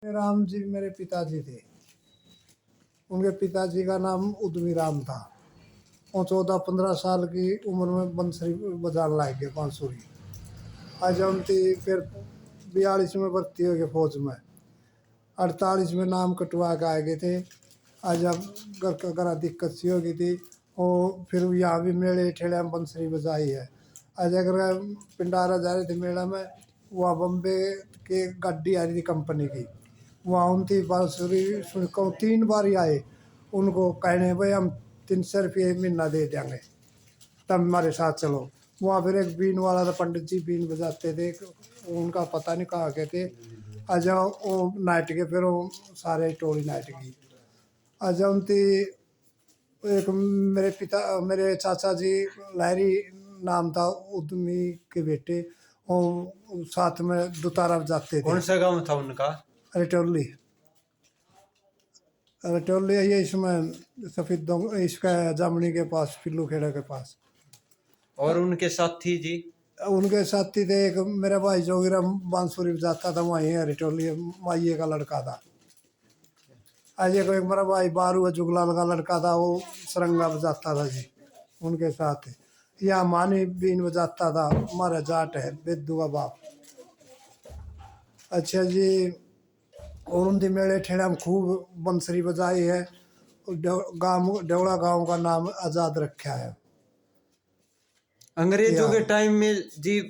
राम जी मेरे पिताजी थे। उनके पिताजी का नाम उद्यमी राम था। और 14-15 साल की उम्र में बंसरी बजाने लग गए, बांसुरी। आज उनकी फिर 42 में भर्ती हो गए फौज में। 48 में नाम कटवा के आ गए थे। आज अब घर का घर दिक्कत सी हो गई थी। और फिर यहाँ भी मेले ठेले में बंसरी बजाई है। आज अगर पिंडारा जा रहे थे मेला में, वहाँ बम्बे के गाड़ी आ रही थी कंपनी की। वहाँ उनकी बांसुरी सुनकर 3 बार ही आए। उनको कहने भाई हम 300 रुपये महीना दे देंगे, तब हमारे साथ चलो। वहाँ फिर एक बीन वाला था, पंडित जी बीन बजाते थे, उनका पता नहीं कहाँ के थे। आज वो नाइट के फिर वो सारे टोली नाइट की। आज उनकी एक मेरे चाचा जी लहरी नाम था, उद्यमी के बेटे। और साथ में दुतारा जाते थे। कौन सा गांव था उनका? रिटोली। रिटोली ये इसमें सफेद इसका जामनी के पास, पिल्लू खेड़ा के पास। और उनके साथी जी? उनके साथी थे एक मेरा भाई जोगिराम बांसुरी जाता था, वहीं है रिटोली, माइये का लड़का था। आज एक मेरा भाई बारू है, जुगलाल का लड़का था, वो सरंगा बजाता था जी उनके साथ। या मानी बीन बजाता था, हमारा जाट है बेदू का बाप। अच्छा जी। और उनके मेले ठेले में खूब बंसरी बजाई है। गाँव डेवड़ा गांव का नाम आज़ाद रखा है। अंग्रेजों के टाइम में जी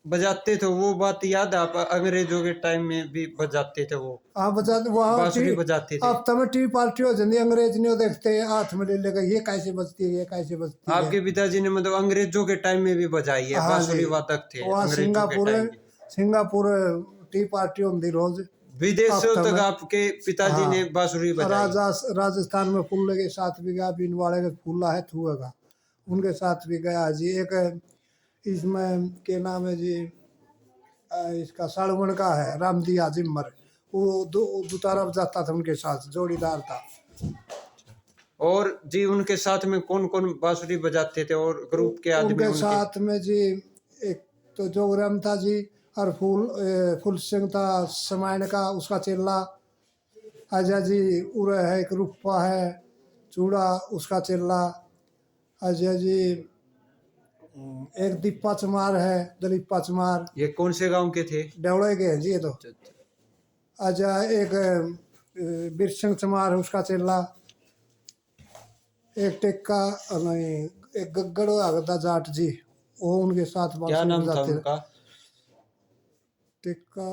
बजाते थे, वो बात याद है? आप अंग्रेजों के टाइम में भी बजाते थे वो? हाँ बजाते, वहाँ बांसुरी बजाते थे। अब तमें टी पार्टी हो जाती, अंग्रेज नहीं देखते हाथ में ले लेकर, ये कैसे बजती है, ये कैसे बजती है। आपके पिताजी ने मतलब अंग्रेजों के टाइम में भी बजाई है? हाँ बांसुरी जी। वादक थे वहाँ अंग्रेजों के टाइम में। सिंगापुर टी पार्टी होती रोज। विदेशों हफ्ते तक में। आपके पिताजी हाँ। ने बांसुरी बजाई? राजस्थान में फूल के साथ भी गया, बीन वाले के फूला है थुएगा, उनके साथ भी गया जी। एक इसमें के नाम है जी, इसका साड़ुमन का है रामदिया जिम्मर, वो दुतारा जाता था उनके साथ, जोड़ीदार था। और जी उनके साथ में कौन कौन बांसुरी बजाते थे और ग्रुप के आदमी उनके उनके? साथ में जी एक तो जोगराम था जी, और फूल सिंह था समायन का, उसका चेला। अजय जी उरे है, एक रूपा है चूड़ा, उसका चेला। अजय जी एक दीपा चमार है, दलीपा चमार। ये कौन से गांव के थे? डेवड़े के हैं जी ये तो। अजय एक बिरसिंह चमार है, उसका चेला। एक टेक्का नहीं, एक गग्गड़ आगदा जाट जी, वो उनके साथ क्या नाम था जाते। उनका? टेक्का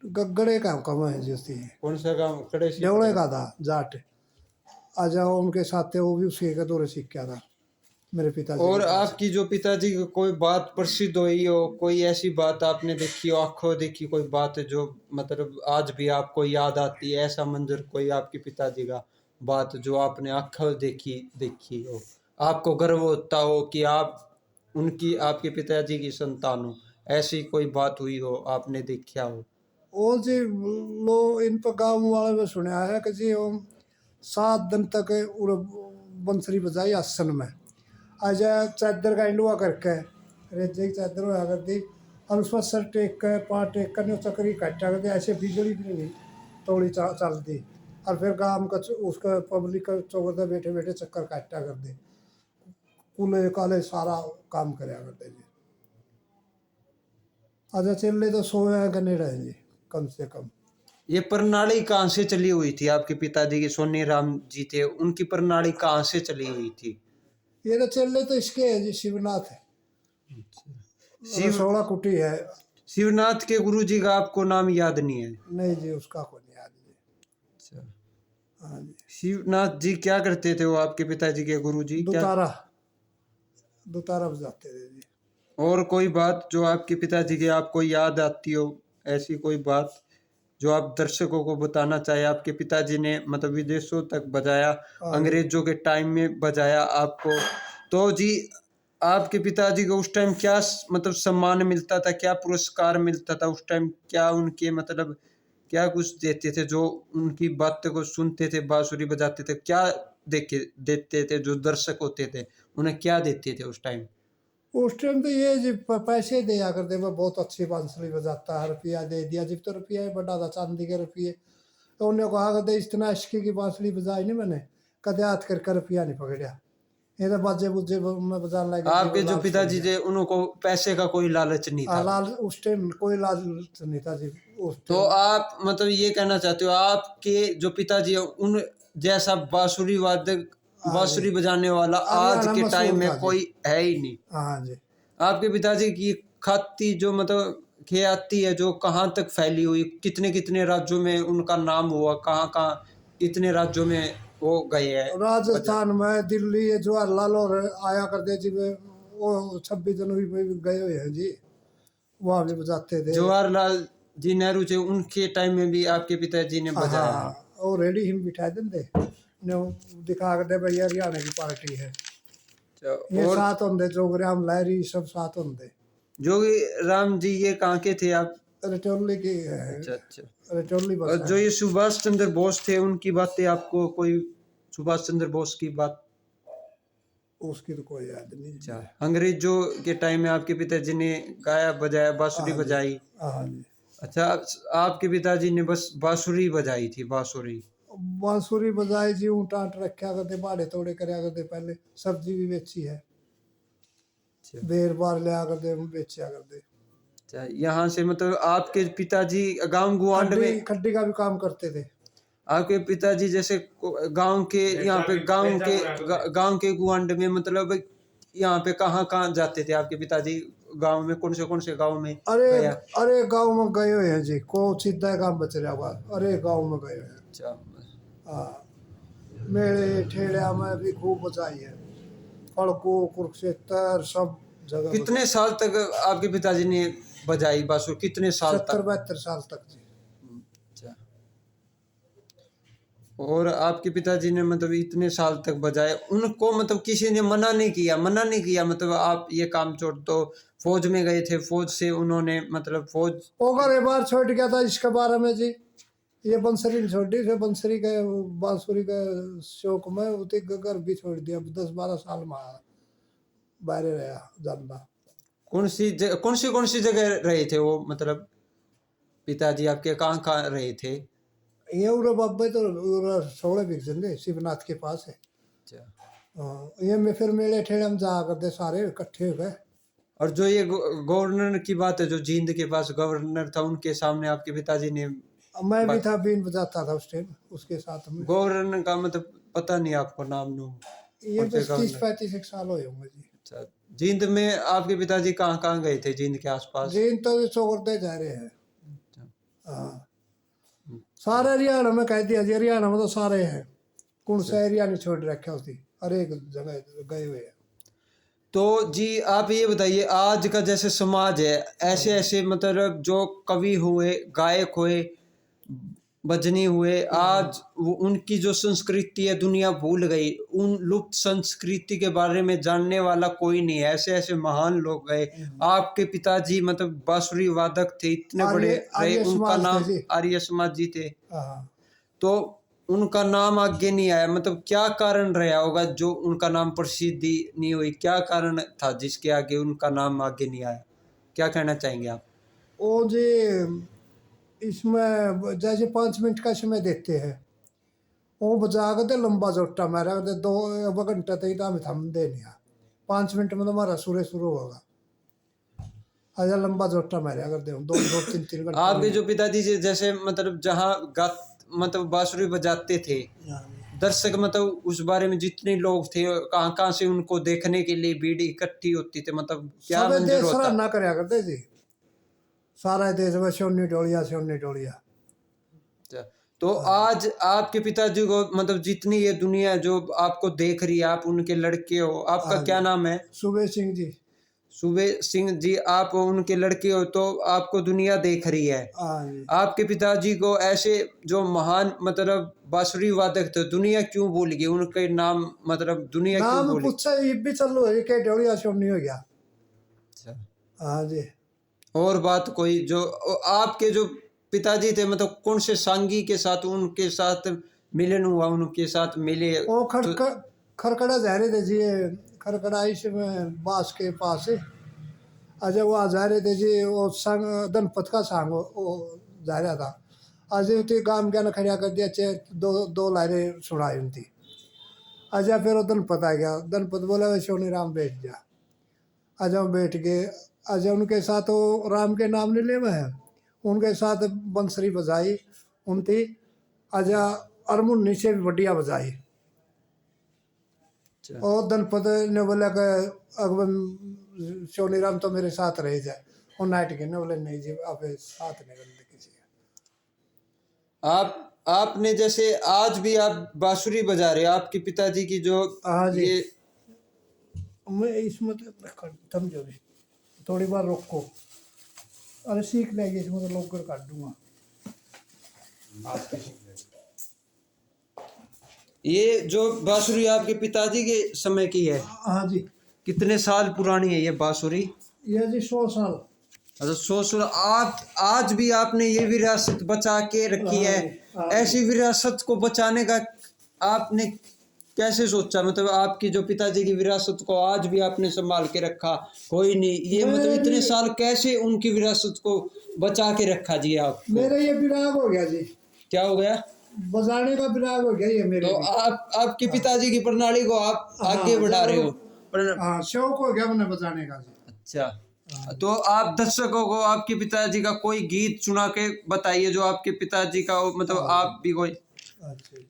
गग्गड़े का कम है जी उसकी। कौन सा गांव? कड़े से डेवड़े का था जाट। आ जाओ उनके साथ थे, वो भी उसी के दौरे सीख गया था मेरे पिताजी। और आपकी जो पिताजी की कोई बात प्रसिद्ध हुई हो, कोई ऐसी बात आपने देखी हो, आंखों देखी कोई बात जो मतलब आज भी आपको याद आती है, ऐसा मंजर कोई आपके पिताजी का बात जो आपने आंखों देखी हो, आपको गर्व होता हो कि आप उनकी, आपके पिताजी की संतान हो, ऐसी कोई बात हुई हो, आपने देखा हो? वो जी लो इन पर गाँव वाले में सुना है कि जी वो 7 दिन तक बंसरी बजाई आसन में। आज चादर का इंडुआ करके, रेजे की चादर हुआ करती, और उस पर सर टेक कर पाँव टेक कर चक्री इकट्ठा करके, ऐसे बिजली भी नहीं तोड़ी चलती। और फिर गाँव का उसका पब्लिक का चौकड़े बैठे बैठे चक्कर इकट्ठा कर दे, कूले काले सारा काम कराया करते जी। अच्छा चले तो सोया करने रहे जी कम से कम। ये प्रणाली कहाँ से चली हुई थी? आपके पिताजी के सोनी राम जी थे, उनकी प्रणाली कहाँ से चली हुई थी? ये तो चले तो इसके है जी, शिवनाथ है, रसोड़ा कुटी है। शिवनाथ के गुरु जी का आपको नाम याद नहीं है? नहीं जी, उसका को नहीं याद जी। अच्छा। हाँ जी। शिवनाथ जी क्या करते थे वो, आपके पिताजी के गुरु जी क्या? दुतारा बजाते थे जी। और कोई बात जो आपके पिताजी की आपको याद आती हो, ऐसी कोई बात जो आप दर्शकों को बताना चाहे? आपके पिताजी ने मतलब विदेशों तक बजाया, अंग्रेजों के टाइम में बजाया आपको, तो जी आपके पिताजी को उस टाइम क्या मतलब सम्मान मिलता था, क्या पुरस्कार मिलता था उस टाइम? क्या उनके मतलब क्या कुछ देते थे जो उनकी बातों को सुनते थे, बांसुरी बजाते थे, क्या देखे देते थे जो दर्शक होते थे, उन्हें क्या देते थे उस टाइम? उस टाइम तो ये जी पैसे दिया करते, मैं बहुत अच्छी बांसुरी बजाता है, रुपया दे दिया, जब तो रुपया ही बड़ा था, चांदी के रुपये। तो उन्हें कहा करते इतना इश्की की बांसुरी बजाई नहीं मैंने, कदे हाथ करके रुपया नहीं पकड़िया, ये तो बाजे बुजे मैं बजाने लगे आपके जीवन जो लाल पिताजी छोड़ थे उनको पैसे का कोई लालच नहीं दिया। था? लाल उस टाइम कोई लालच नहीं था जी उस तो टाइम। आप मतलब ये कहना चाहते हो आपके जो पिताजी है उन जैसा बांसुरी वादक, हाँ जी, बांसुरी बजाने वाला आज हरियाणा के टाइम मशहूर में था जी। कोई है ही नहीं? हाँ जी। आपके पिताजी की ख्याति जो मतलब ख्याति है जो कहाँ तक फैली हुई, कितने कितने राज्यों में उनका नाम हुआ, कहाँ कहाँ कितने राज्यों में वो गए हैं बजा? राजस्थान में, दिल्ली, ये जवाहरलाल और आया करते जी, वो 26 जनवरी पे भी गए हुए हैं जी, वहाँ भी बजाते थे। जवाहरलाल जी नेहरू थे, उनके टाइम में भी आपके पिताजी ने बजाया है? हाँ, और रेडी हिम बिठा देंगे ने, दिखा कर दे भैया हरियाणा की पार्टी है, ये और साथ होंगे, जोगराम लहरी सब साथ होंगे। जोगी राम जी ये कहाँ के थे आप? रटोली की है, अच्छा अच्छा। रटोली बस और है। जो ये सुभाष चंद्र बोस थे उनकी बातें आपको कोई, सुभाष चंद्र बोस की बात? उसकी तो कोई याद नहीं जी। अच्छा, अंग्रेजों के टाइम में आपके पिताजी ने गाया बजाया, बांसुरी हाँ जी, बजाई? हाँ जी। अच्छा, आपके पिताजी ने बस बांसुरी बजाई थी, बांसुरी? बांसुरी बजाई जी, ऊँट आट रखा करते, बाड़े तोड़े करया करते, पहले सब्जी भी बेची है, अच्छा बेर बार लिया करते, बेचा करते। अच्छा। यहाँ से मतलब आपके पिताजी गांव गुआंड खड्डी में, खड्डी का भी काम करते थे। आपके पिताजी जैसे गांव के यहाँ पे गांव के गुआंड में मतलब यहाँ पे कहाँ कहाँ जाते थे आपके पिताजी? गांव में कौन से गांव में अरे गया? अरे गांव में गए हुए हैं जी, को सीधा काम बच रहा हुआ, अरे गांव में गए हुए हैं। अच्छा, हाँ, मेले ठेलिया में भी खूब बचाई है, फड़को कुरुक्षेत्र सब जगह। कितने साल तक आपके पिताजी ने बजाई बांसुरी, कितने साल 70-72 तक? साल तक जी। अच्छा। और आपके पिताजी ने मतलब इतने साल तक बजाए, उनको मतलब किसी ने मना नहीं किया मतलब आप ये काम छोड़ दो? फौज में गए थे, फौज से उन्होंने मतलब फौज ओकर एक बार छोड़ गया था इसके बारे में जी, ये बंसरी ने छोड़ दी, फिर बंसरी के बांसुरी के शौक में उते घर भी छोड़ दिया, 10-12 साल में बाहर रहा जानना। कौन सी जगह रहे थे वो मतलब पिताजी आपके, कहाँ कहाँ रहे थे? ये उरे बाबे तो उरे 16 बीघ जंदे शिवनाथ के पास है। अच्छा। हाँ, ये में फिर मेले ठेले में जा करते सारे इकट्ठे हो गए। और जो ये गवर्नर की बात है, जो जींद के पास गवर्नर था, उनके सामने आपके पिताजी ने मैं भी था, बीन बजाता था उस टाइम उसके साथ में। गवर्नर का मतलब पता नहीं आपको नाम नो? ये बस 30-35 साल हो होंगे जी। अच्छा, जींद में आपके पिताजी कहाँ कहाँ गए थे जींद के आसपास? जीन तो ये चौकड़ते जा रहे हैं। अच्छा। हाँ, सारे हरियाणा में कह दिया जी, हरियाणा में तो सारे हैं, कौन सा एरिया नहीं छोड़ रखा उसकी, हर एक जगह गए हुए हैं। तो जी आप ये बताइए, आज का जैसे समाज है, ऐसे ऐसे मतलब जो कवि हुए, गायक हुए, भजनी हुए, आज उनकी जो संस्कृति है दुनिया भूल गई, उन लुप्त संस्कृति के बारे में जानने वाला कोई नहीं है, ऐसे ऐसे महान लोग गए। आपके पिताजी मतलब बांसुरी वादक थे, इतने बड़े रहे, आर्य उनका समाज थे नाम जी। आर्य समाज जी थे, हाँ, तो उनका नाम आगे नहीं आया, मतलब क्या कारण रहा होगा जो उनका नाम प्रसिद्धि नहीं हुई? क्या कारण था जिसके आगे उनका नाम आगे नहीं आया? क्या कहना चाहेंगे आप? वो जी इसमें जैसे 5 मिनट का समय देते हैं, वो बजा के तो लंबा जोटा मारा करते, 2 घंटा तक तो हमें थम दे नहीं, 5 मिनट में तो हमारा सूर्य शुरू होगा, आजा लंबा जोटा मारा करते हम, 2-2-3-3 घंटे। आपके जो पिताजी जैसे मतलब जहाँ गा मतलब बांसुरी बजाते थे, दर्शक मतलब उस बारे में जितने लोग थे, कहाँ कहाँ से उनको देखने के लिए भीड़ इकट्ठी होती थी, मतलब क्या सब मंजर देश होता? सराहना करया करते जी, सारा देश में सोनी टोलिया। अच्छा, तो आज आपके पिताजी को मतलब जितनी ये दुनिया जो आपको देख रही है, आप उनके लड़के हो, आपका हाँ क्या जी, नाम है? सुबह सिंह जी। सुबे सिंह जी, आप उनके लड़के हो तो आपको दुनिया देख रही है। हाँ जी, आपके पिताजी को ऐसे जो महान मतलब बांसुरी वादक थे, दुनिया क्यों भूल गई उनके नाम, मतलब दुनिया क्यों नाम भूल गई? पूछा ये भी चलो है कि टोलिया सोनी हो गया। अच्छा, हाँ जी, और बात कोई जो आपके जो पिताजी थे मतलब कौन से सांगी के साथ उनके साथ मिलन हुआ, उनके साथ मिले वो तो? खरकड़ा जा रहे थे जी, ये खरकड़ा इसमें बास के पास है। अजय वहाँ जा रहे थे जी, वो संग धनपत का संग वो जा रहा था। अजय तो काम क्या ना खड़ा कर दिया, दो दो लाइनें सुनाई उनकी। अजय फिर वो धनपत आ गया, धनपत बोला वैसे सोनी राम बैठ जा। अजय बैठ गए। अजय उनके साथ वो राम के नाम नहीं ले है, उनके साथ बंसरी बजाई उनकी। अजय अरमुन्नी से भी बढ़िया बजाई। अच्छा और धनपत ने बोला कि अकबर सोनी राम तो मेरे साथ रह जाए। और नाइट के ने बोले नहीं जी, आप साथ नहीं करते किसी का। आपने जैसे आज भी आप बांसुरी बजा रहे हो, आपके पिताजी की जो हाँ जी। ये मैं इसमें तो समझो भी, थोड़ी बार रोको। अरे सीख लेंगे, इसमें तो लोग काट दूंगा। ये जो बांसुरी आपके पिताजी के समय की है, हाँ जी, कितने साल पुरानी है ये बांसुरी? ये जी 100 साल। अच्छा 100 साल। आप आज भी आपने ये विरासत बचा के रखी है। हाँ, ऐसी विरासत को बचाने का आपने कैसे सोचा? मतलब आपकी जो पिताजी की विरासत को आज भी आपने संभाल के रखा, कोई नहीं ये मतलब इतने साल कैसे उनकी विरासत को बचा के रखा जी आप? मेरा ये विराग हो गया जी, क्या हो गया? बजाने का विराग हो गया ये मेरे तो भी। आपके पिताजी की प्रणाली को आप आगे बढ़ा रहे हो। हाँ, शौक हो गया उन्हें बजाने का जी। अच्छा, तो आप दर्शकों को आपके पिताजी का कोई गीत सुना के बताइए जो आपके पिताजी का हो, मतलब आप भी कोई। अच्छा,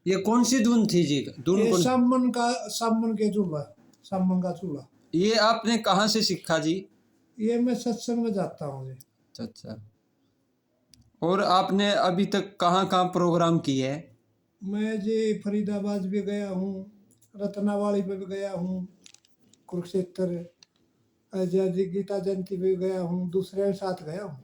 ये कौन सी धुन थी जी? धुन ये कौन? सामन के चूल्हा, सामन का चूल्हा। ये आपने कहाँ से सीखा जी? ये मैं सत्संग में जाता हूँ जी। अच्छा अच्छा। और आपने अभी तक कहाँ कहाँ प्रोग्राम किए है? मैं जी फरीदाबाद भी गया हूँ, रत्नावाड़ी में भी गया हूँ, कुरुक्षेत्र, अजय जी गीता जयंती भी गया हूँ, दूसरे के साथ गया हूँ।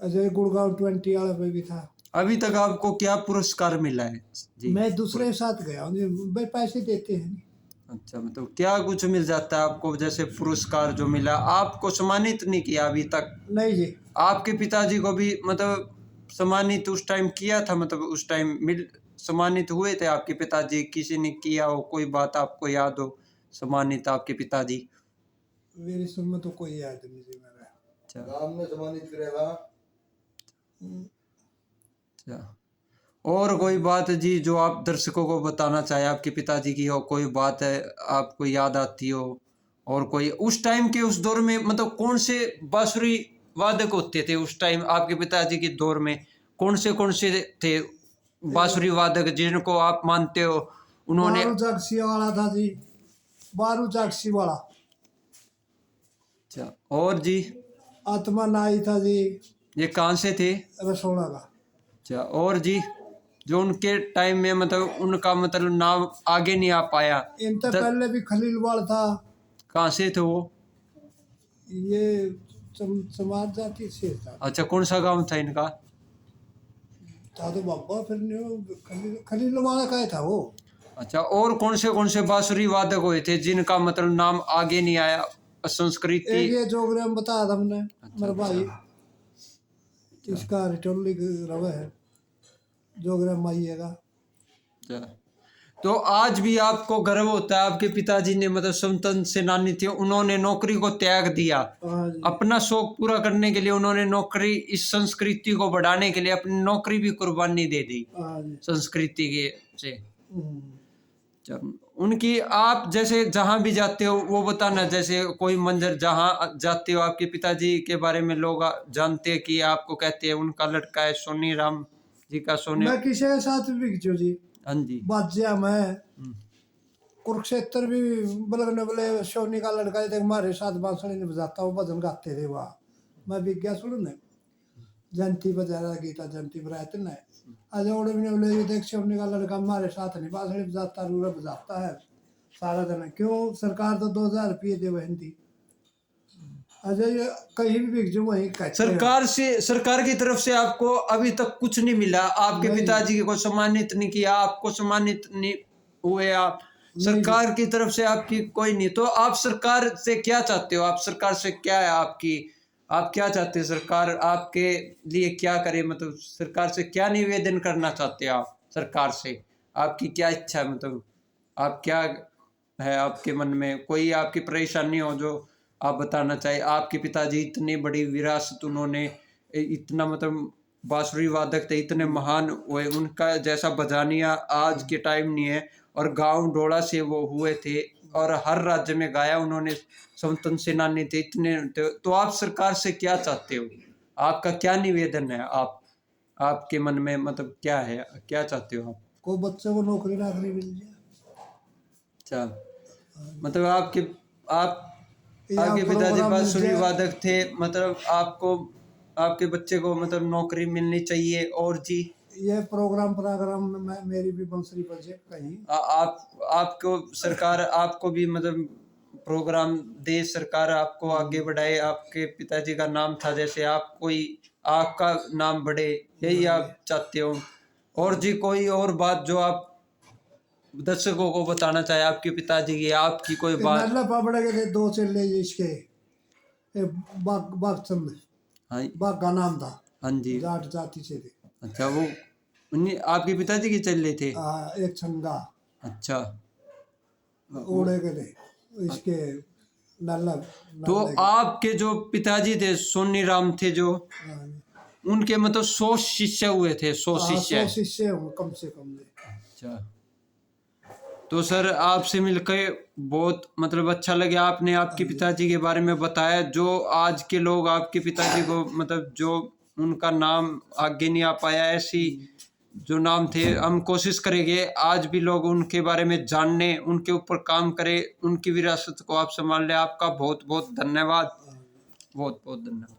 अजय गुड़गांव 20 वाला पे भी था। अभी तक आपको क्या पुरस्कार मिला है जी? मैं दूसरे के साथ गया हूँ जी, भाई पैसे देते हैं नहीं। अच्छा, मतलब क्या कुछ मिल जाता है आपको? जैसे पुरस्कार जो मिला, आपको सम्मानित नहीं किया अभी तक? नहीं जी, आपके पिताजी को भी मतलब सम्मानित उस टाइम किया था? मतलब उस टाइम मिल सम्मानित हुए थे आपके पिताजी? किसी ने किया हो, कोई बात आपको याद हो सम्मानित आपके पिताजी? मेरी सुन में तो कोई याद नहीं जी मेरा। अच्छा गांव में सम्मानित करेगा। अच्छा। और कोई बात जी जो आप दर्शकों को बताना चाहे, आपके पिताजी की हो कोई बात है आपको याद आती हो? और कोई उस टाइम के उस दौर में मतलब कौन से बांसुरी वादक होते थे उस टाइम आपके पिताजी के दौर में? कौन से थे बांसुरी वादक जिनको आप मानते हो उन्होंने? बारू चाकसी वाला था जी, बारू चाकसी वाला। अच्छा, और जी? आत्मा नाई था जी, ये कहाँ से थे? रसोड़ा का। अच्छा, और जी जो उनके टाइम में मतलब उनका मतलब नाम आगे नहीं आ पाया? इनसे पहले भी खलीलवाड़ था। कहाँ से थे वो? ये समाज जाति से था। अच्छा, कौन सा गांव था इनका? दादू बाबा फिर खलील लवाना का था वो। अच्छा, और कौन से बांसुरी वादक हुए थे जिनका मतलब नाम आगे नहीं आया संस्कृति? एक ये जोग्राम बताया था हमने, मेरे भाई अच्छा। इसका रिटोली रवे है, जोग्राम माइएगा। अच्छा। तो आज भी आपको गर्व होता है आपके पिताजी ने मतलब स्वतंत्र सेनानी थे, उन्होंने नौकरी को त्याग दिया, हाँ जी, अपना शौक पूरा करने के लिए उन्होंने नौकरी, इस संस्कृति को बढ़ाने के लिए अपनी नौकरी भी कुर्बानी दे दी हाँ जी। संस्कृति के से। हम्म। उनकी आप जैसे जहां भी जाते हो वो बताना, जैसे कोई मंजर जहां जाते हो आपके पिताजी के बारे में लोग जानते हैं कि आपको कहते हैं उनका लड़का है सोनी राम जी का सोने। मैं किसी के साथ भी खिंचू जी, हाँ जी। बाजिया मैं हम्म। कुरुक्षेत्र भी बलगने बोले सोनी का लड़का है, देख हमारे साथ बांसुरी नहीं बजाता, वो भजन गाते थे वहाँ, मैं भी गया सुनने, जयंती बजा रहा, गीता जयंती बजाए थे ना, आज ओड़े भी बोले ये देख सोनी का लड़का हमारे साथ नहीं बांसुरी बजाता, रूरा बजाता है सारा दिन। क्यों, सरकार तो 2000 रुपये दे बहन थी। अजय ये कहीं भी बिक जो वहीं कहते हैं। सरकार की तरफ से आपको अभी तक कुछ नहीं मिला, आपके नहीं। पिताजी को सम्मानित नहीं किया, आपको सम्मानित नहीं हुए आप, नहीं। सरकार की तरफ से आपकी कोई नहीं। तो आप सरकार से क्या चाहते हो? आप सरकार से क्या है आपकी, आप क्या चाहते हैं सरकार आपके लिए क्या करे, मतलब सरकार से क्या निवेदन करना चाहते हो आप? सरकार से आपकी क्या इच्छा है, मतलब आप क्या है आपके मन में, कोई आपकी परेशानी हो जो आप बताना चाहिए? आपके पिताजी इतनी बड़ी विरासत उन्होंने, इतना मतलब बांसुरी वादक थे, इतने महान हुए, उनका जैसा बजानिया आज के टाइम नहीं है, और गांव डोड़ा से वो हुए थे और हर राज्य में गाया उन्होंने, स्वतंत्र सेनानी थे इतने। तो आप सरकार से क्या चाहते हो, आपका क्या निवेदन है, आप आपके मन में मतलब क्या है, क्या चाहते हो आप? कोई बच्चे को नौकरी नाकरी मिल जाए। अच्छा, मतलब आपके आप या आपके पिताजी प्रोग्राम मिल बांसुरी जाए। वादक थे, मतलब आपको आपके बच्चे को मतलब नौकरी मिलनी चाहिए। और जी ये प्रोग्राम में मेरी भी बंसरी बजे कहीं। आप आपको सरकार आपको भी मतलब प्रोग्राम दे, सरकार आपको आगे बढ़ाए, आपके पिताजी का नाम था जैसे आप कोई आपका नाम बढ़े, यही आप चाहते हो? और जी कोई और बात जो आप दर्शकों को बताना चाहे आपके पिताजी की, आपकी कोई बात? नल्ला पापड़ा के थे दो चेले इसके, बाग बागचंद, हाँ बाग का नाम था, हाँ जी। जाट जाति से थे। अच्छा, वो उन्हीं आपके पिताजी के चल रहे थे? एक छंगा अच्छा। ओढ़े के थे इसके, नल्ला तो आपके जो पिताजी थे सोनी राम थे जो, उनके मतलब 100 शिष्य हुए थे, 100 शिष्य। 100 शिष्य हों कम से कम। अच्छा, तो सर आपसे मिलकर बहुत मतलब अच्छा लगा, आपने आपके पिताजी के बारे में बताया, जो आज के लोग आपके पिताजी को मतलब जो उनका नाम आगे नहीं आ पाया, ऐसी जो नाम थे हम कोशिश करेंगे आज भी लोग उनके बारे में जानने, उनके ऊपर काम करें, उनकी विरासत को आप संभाल लें। आपका बहुत बहुत धन्यवाद, बहुत बहुत धन्यवाद।